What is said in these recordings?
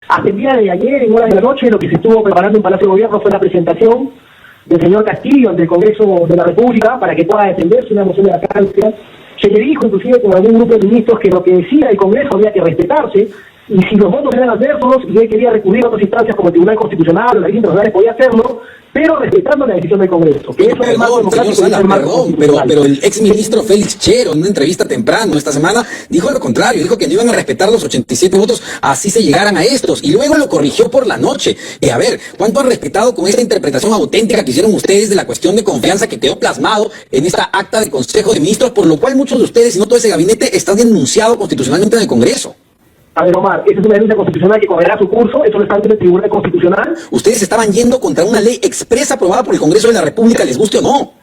Hasta el día de ayer, en horas de la noche, lo que se estuvo preparando en Palacio de Gobierno fue la presentación del señor Castillo ante el Congreso de la República para que pueda defenderse una moción de vacancia. Se le dijo, inclusive, con algún grupo de ministros que lo que decía el Congreso había que respetarse, y si los votos eran adversos y él quería recurrir a otras instancias como el Tribunal Constitucional o la Ley Internacional, podía hacerlo, pero respetando la decisión del Congreso. Que eso es el marco democrático, señor Sala, pero el exministro Félix Chero, en una entrevista temprano esta semana, dijo lo contrario, dijo que no iban a respetar los 87 votos, así se llegaran a estos, y luego lo corrigió por la noche. A ver, ¿cuánto han respetado con esta interpretación auténtica que hicieron ustedes de la cuestión de confianza que quedó plasmado en esta acta del Consejo de Ministros, por lo cual muchos de ustedes, y no todo ese gabinete, están denunciados constitucionalmente en el Congreso? A ver, Omar, esa es una denuncia constitucional que correrá su curso, eso lo está ante el Tribunal Constitucional. Ustedes estaban yendo contra una ley expresa aprobada por el Congreso de la República, les guste o no.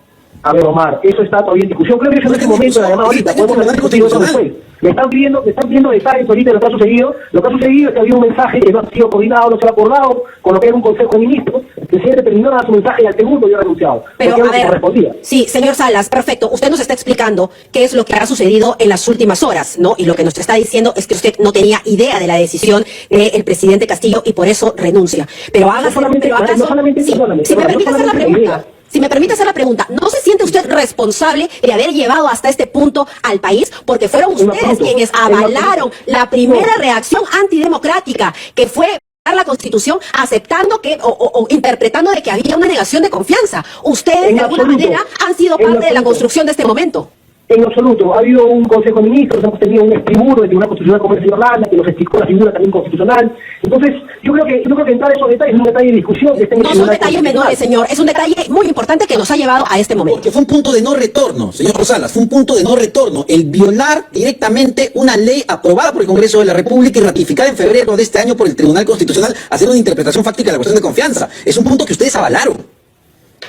A ver, Omar, eso está todavía en discusión. Creo que eso no es el momento de la llamada ahorita. Podemos discutir eso después. Me están pidiendo detalles ahorita de lo que ha sucedido. Lo que ha sucedido es que había un mensaje que no ha sido coordinado, no se ha acordado, con lo que era un Consejo de Ministros. El presidente terminó de dar su mensaje y al segundo ya ha renunciado. Pero, a ver, sí, señor Salas, perfecto. Usted nos está explicando qué es lo que ha sucedido en las últimas horas, ¿no? Y lo que nos está diciendo es que usted no tenía idea de la decisión del presidente Castillo y por eso renuncia. Pero hágase, pero acaso, si me permite hacer la pregunta. Si me permite hacer la pregunta, ¿no se siente usted responsable de haber llevado hasta este punto al país? Porque fueron ustedes quienes avalaron la primera reacción antidemocrática, que fue la Constitución aceptando que o interpretando de que había una negación de confianza. Ustedes de alguna manera han sido parte de la construcción de este momento. En absoluto. Ha habido un Consejo de Ministros, hemos tenido un extriburo del Tribunal Constitucional como el señor Landa, que nos explicó la figura también constitucional. Entonces, yo creo que entrar en esos detalles es un detalle de discusión. No son detalles menores, señor. Es un detalle muy importante que nos ha llevado a este momento. Porque fue un punto de no retorno, señor Salas, fue un punto de no retorno. El violar directamente una ley aprobada por el Congreso de la República y ratificada en febrero de este año por el Tribunal Constitucional, hacer una interpretación fáctica de la cuestión de confianza. Es un punto que ustedes avalaron.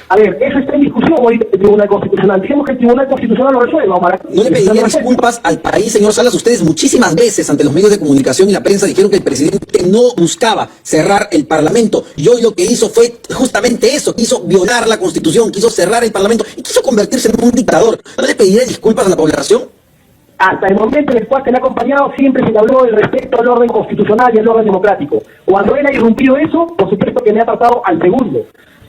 A ver, eso está en discusión ahorita el Tribunal Constitucional. Dijimos que el Tribunal Constitucional lo resuelva, Omar. ¿No le pediría disculpas al país, señor Salas? Ustedes muchísimas veces ante los medios de comunicación y la prensa dijeron que el presidente no buscaba cerrar el Parlamento. Y hoy lo que hizo fue justamente eso. Quiso violar la Constitución, quiso cerrar el Parlamento y quiso convertirse en un dictador. ¿No le pediría disculpas a la población? Hasta el momento en el cual se le ha acompañado siempre se le habló del respeto al orden constitucional y al orden democrático. Cuando él ha irrumpido eso, por supuesto que me ha tratado al segundo.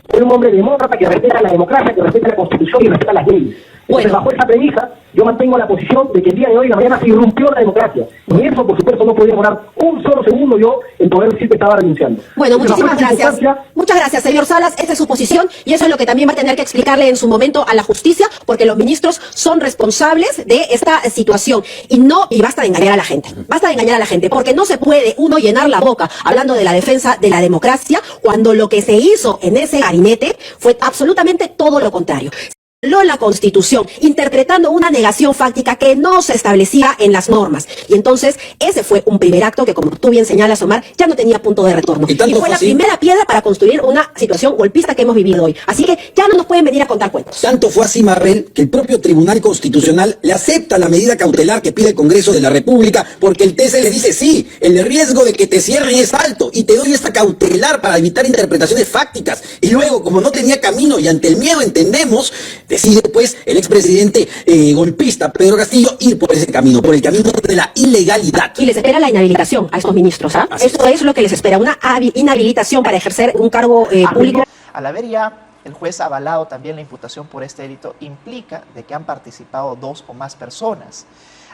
Soy un hombre demócrata que respeta la democracia, que respeta la Constitución y respeta las leyes. Entonces, bajo esa premisa, yo mantengo la posición de que el día de hoy, la mañana, se irrumpió la democracia. Y eso, por supuesto, no podía demorar un solo segundo yo en poder decir que estaba renunciando. Bueno, muchísimas gracias. Muchas gracias, señor Salas. Esa es su posición y eso es lo que también va a tener que explicarle en su momento a la justicia, porque los ministros son responsables de esta situación. Y basta de engañar a la gente. Basta de engañar a la gente, porque no se puede uno llenar la boca hablando de la defensa de la democracia cuando lo que se hizo en ese gabinete fue absolutamente todo lo contrario. La Constitución, interpretando una negación fáctica que no se establecía en las normas. Y entonces, ese fue un primer acto que, como tú bien señalas, Omar, ya no tenía punto de retorno. Y fue la primera piedra para construir una situación golpista que hemos vivido hoy. Así que ya no nos pueden venir a contar cuentos. Tanto fue así, Marrel, que el propio Tribunal Constitucional le acepta la medida cautelar que pide el Congreso de la República, porque el TC le dice, sí, el riesgo de que te cierren es alto, y te doy esta cautelar para evitar interpretaciones fácticas. Y luego, como no tenía camino, y ante el miedo entendemos, decide pues el expresidente golpista Pedro Castillo ir por ese camino, por el camino de la ilegalidad. Y les espera la inhabilitación a estos ministros, ¿ah? Eso es lo que les espera, una inhabilitación para ejercer un cargo público. Al haber ya el juez avalado también la imputación por este delito, implica de que han participado 2 o más personas.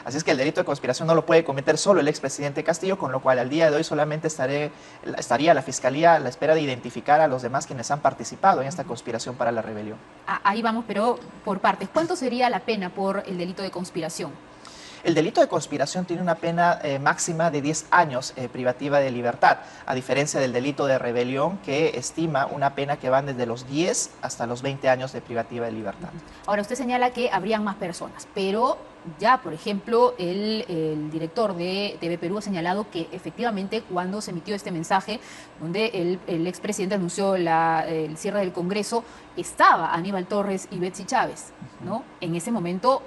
Así es que el delito de conspiración no lo puede cometer solo el expresidente Castillo, con lo cual al día de hoy solamente estaría la Fiscalía a la espera de identificar a los demás quienes han participado en esta conspiración para la rebelión. Ahí vamos, pero por partes. ¿Cuánto sería la pena por el delito de conspiración? El delito de conspiración tiene una pena máxima de 10 años privativa de libertad, a diferencia del delito de rebelión, que estima una pena que van desde los 10 hasta los 20 años de privativa de libertad. Ahora, usted señala que habrían más personas, pero ya, por ejemplo, el director de TV Perú ha señalado que efectivamente cuando se emitió este mensaje, donde el expresidente anunció el cierre del Congreso, estaba Aníbal Torres y Betsy Chávez, ¿no? En ese momento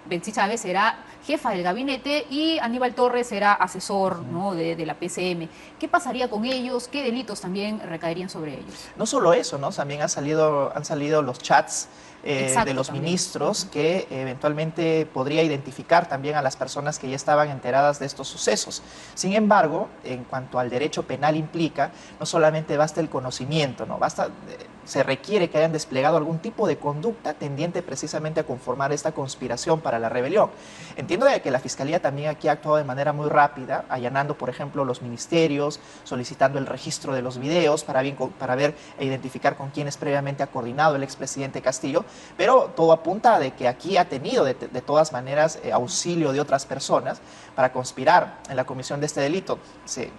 Betsy Chávez será jefa del gabinete y Aníbal Torres será asesor, ¿no?, de la PCM. ¿Qué pasaría con ellos? ¿Qué delitos también recaerían sobre ellos? No solo eso, ¿no? También han salido los chats de los también. ministros que eventualmente podría identificar también a las personas que ya estaban enteradas de estos sucesos. Sin embargo, en cuanto al derecho penal implica, no solamente basta el conocimiento, ¿no? Se requiere que hayan desplegado algún tipo de conducta tendiente precisamente a conformar esta conspiración para la rebelión. Entiendo de que la Fiscalía también aquí ha actuado de manera muy rápida, allanando, por ejemplo, los ministerios, solicitando el registro de los videos para ver e identificar con quienes previamente ha coordinado el expresidente Castillo, pero todo apunta de que aquí ha tenido de todas maneras auxilio de otras personas para conspirar en la comisión de este delito. Se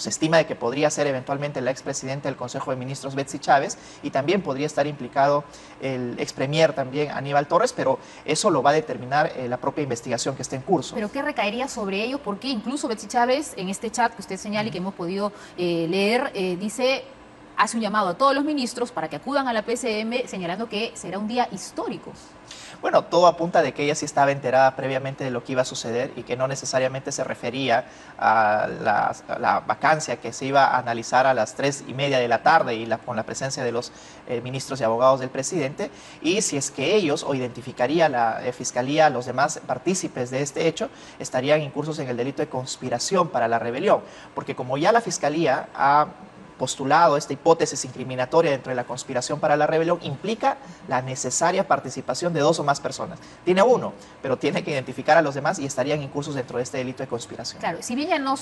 estima de que podría ser eventualmente la expresidenta del Consejo de Ministros, Betsy Chávez, y también podría estar implicado el expremier también Aníbal Torres, pero eso lo va a determinar la propia investigación que está en curso. ¿Pero qué recaería sobre ellos? Porque incluso Betsy Chávez, en este chat que usted señala y que hemos podido leer, hace un llamado a todos los ministros para que acudan a la PCM, señalando que será un día histórico. Bueno, todo apunta de que ella sí estaba enterada previamente de lo que iba a suceder y que no necesariamente se refería a la vacancia que se iba a analizar a las 3:30 de la tarde y con la presencia de los ministros y abogados del presidente. Y si es que ellos, o identificaría la Fiscalía a los demás partícipes de este hecho, estarían incursos en el delito de conspiración para la rebelión. Porque como ya la Fiscalía ha postulado esta hipótesis incriminatoria dentro de la conspiración para la rebelión, implica la necesaria participación de 2 o más personas. Tiene uno, pero tiene que identificar a los demás y estarían incursos dentro de este delito de conspiración. Claro, si bien ya no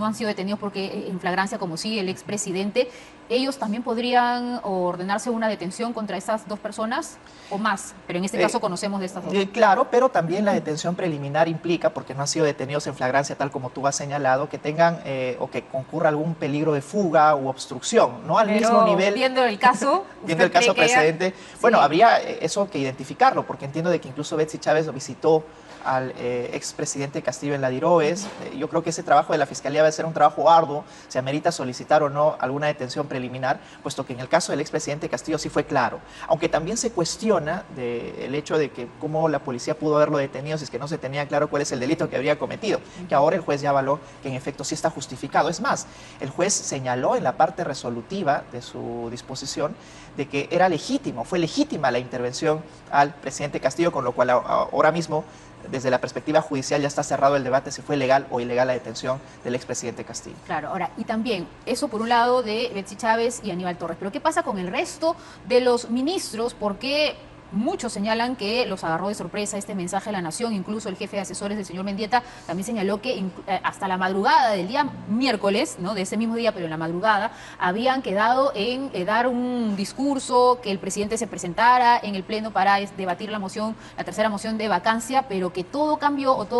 han sido detenidos porque en flagrancia, como sí el expresidente, ellos también podrían ordenarse una detención contra esas 2 personas o más, pero en este caso conocemos de estas 2. Claro, pero también la detención preliminar implica, porque no han sido detenidos en flagrancia tal como tú has señalado, que tengan o que concurra algún peligro de fuga u obstrucción, no al mismo nivel. Viendo el caso, viendo el caso precedente, bueno, habría eso que identificarlo, porque entiendo de que incluso Betsy Chávez lo visitó al expresidente Castillo en la Diroes. Yo creo que ese trabajo de la Fiscalía va a ser un trabajo arduo, se amerita solicitar o no alguna detención preliminar, puesto que en el caso del expresidente Castillo sí fue claro, aunque también se cuestiona el hecho de que cómo la policía pudo haberlo detenido si es que no se tenía claro cuál es el delito que habría cometido, que ahora el juez ya avaló que en efecto sí está justificado. Es más, el juez señaló en la parte resolutiva de su disposición de que era legítimo, fue legítima la intervención al presidente Castillo, con lo cual ahora mismo, desde la perspectiva judicial, ya está cerrado el debate si fue legal o ilegal la detención del expresidente Castillo. Claro, ahora, y también, eso por un lado de Betsy Chávez y Aníbal Torres, pero ¿qué pasa con el resto de los ministros? Porque muchos señalan que los agarró de sorpresa este mensaje a la nación, incluso el jefe de asesores, el señor Mendieta, también señaló que hasta la madrugada del día miércoles, ¿no?, de ese mismo día, pero en la madrugada, habían quedado en dar un discurso, que el presidente se presentara en el pleno para debatir la tercera moción de vacancia, pero que todo cambió o todo